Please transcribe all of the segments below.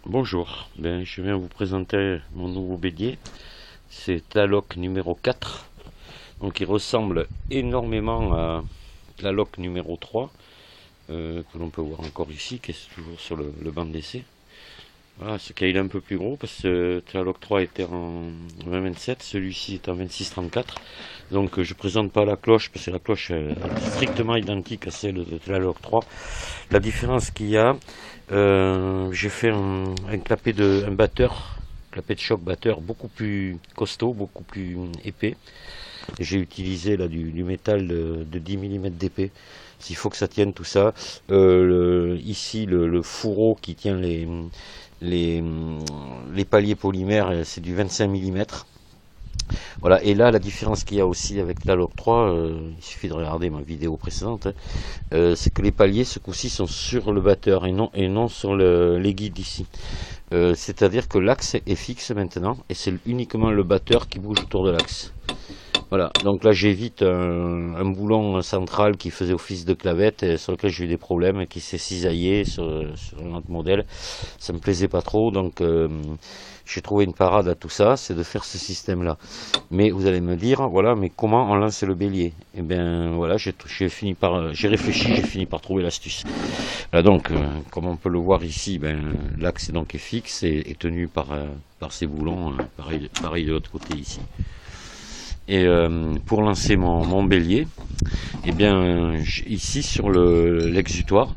Bonjour, je viens vous présenter mon nouveau bélier. C'est Tlaloc numéro 4. Donc il ressemble énormément à Tlaloc numéro 3, que l'on peut voir encore ici, qui est toujours sur le banc d'essai. Voilà, ce cas il est un peu plus gros parce que Tlaloc 3 était en 20-27, celui-ci est en 26-34. Donc je présente pas la cloche parce que la cloche est strictement identique à celle de Tlaloc 3. La différence qu'il y a, j'ai fait un clapet clapet de choc batteur beaucoup plus costaud, beaucoup plus épais. J'ai utilisé là du métal de 10 mm d'épais. S'il faut que ça tienne tout ça. Ici le fourreau qui tient les paliers polymères, c'est du 25 mm. Voilà, et là la différence qu'il y a aussi avec Tlaloc 3, il suffit de regarder ma vidéo précédente, c'est que les paliers ce coup-ci sont sur le batteur et non sur les guides ici. C'est-à-dire que l'axe est fixe maintenant et c'est uniquement le batteur qui bouge autour de l'axe. Voilà, donc là j'évite un boulon central qui faisait office de clavette et sur lequel j'ai eu des problèmes et qui s'est cisaillé sur un autre modèle. Ça me plaisait pas trop, donc j'ai trouvé une parade à tout ça, c'est de faire ce système là. Mais vous allez me dire, voilà, mais comment on lance le bélier? Et bien voilà, j'ai réfléchi, j'ai fini par trouver l'astuce. Voilà, donc comme on peut le voir ici, l'axe donc est fixe et est tenu par ces boulons, pareil de l'autre côté ici. Et pour lancer mon bélier, ici sur l'exutoire,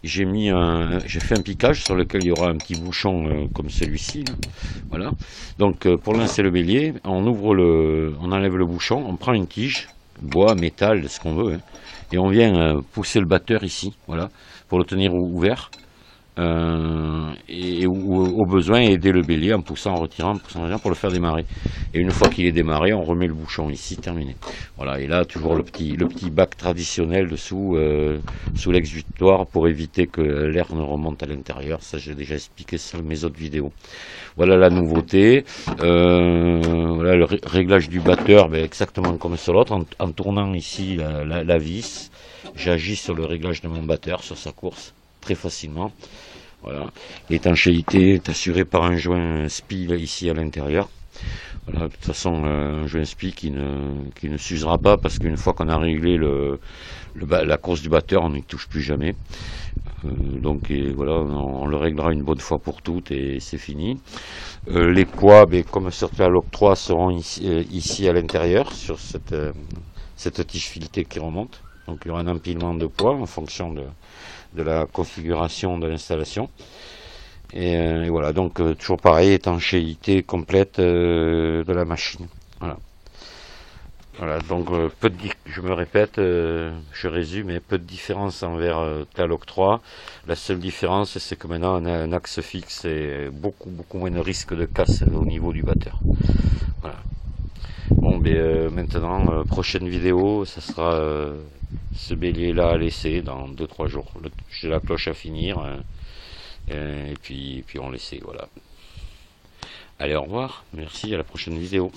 j'ai fait un piquage sur lequel il y aura un petit bouchon comme celui-ci. Voilà. Donc pour lancer le bélier, on enlève le bouchon, on prend une tige, bois, métal, ce qu'on veut, hein, et on vient pousser le batteur ici, voilà, pour le tenir ouvert. Et au besoin aider le bélier en poussant, en retirant pour le faire démarrer. Et une fois qu'il est démarré, on remet le bouchon ici, terminé. Voilà, et là toujours le petit bac traditionnel dessous, sous l'exutoire pour éviter que l'air ne remonte à l'intérieur. Ça j'ai déjà expliqué sur mes autres vidéos. Voilà la nouveauté. Voilà le réglage du batteur, exactement comme sur l'autre, en tournant ici la vis, j'agis sur le réglage de mon batteur, sur sa course, très facilement. Voilà. L'étanchéité est assurée par un joint SPI ici à l'intérieur. Voilà, de toute façon un joint SPI qui ne s'usera pas parce qu'une fois qu'on a réglé la course du batteur, on n'y touche plus jamais. Donc voilà, on le réglera une bonne fois pour toutes et c'est fini. Les poids, comme sur Tlaloc 3, seront ici à l'intérieur sur cette tige filetée qui remonte. Donc il y aura un empilement de poids en fonction de la configuration de l'installation. Et voilà, donc toujours pareil, étanchéité complète de la machine. Voilà. Voilà, donc je me répète, je résume, peu de différence envers Tlaloc 3. La seule différence, c'est que maintenant on a un axe fixe et beaucoup moins de risque de casse au niveau du batteur. Voilà. Bon, maintenant, prochaine vidéo, ça sera ce bélier là à laisser dans 2-3 jours. J'ai la cloche à finir, et puis on l'essaie, voilà. Allez, au revoir, merci, à la prochaine vidéo.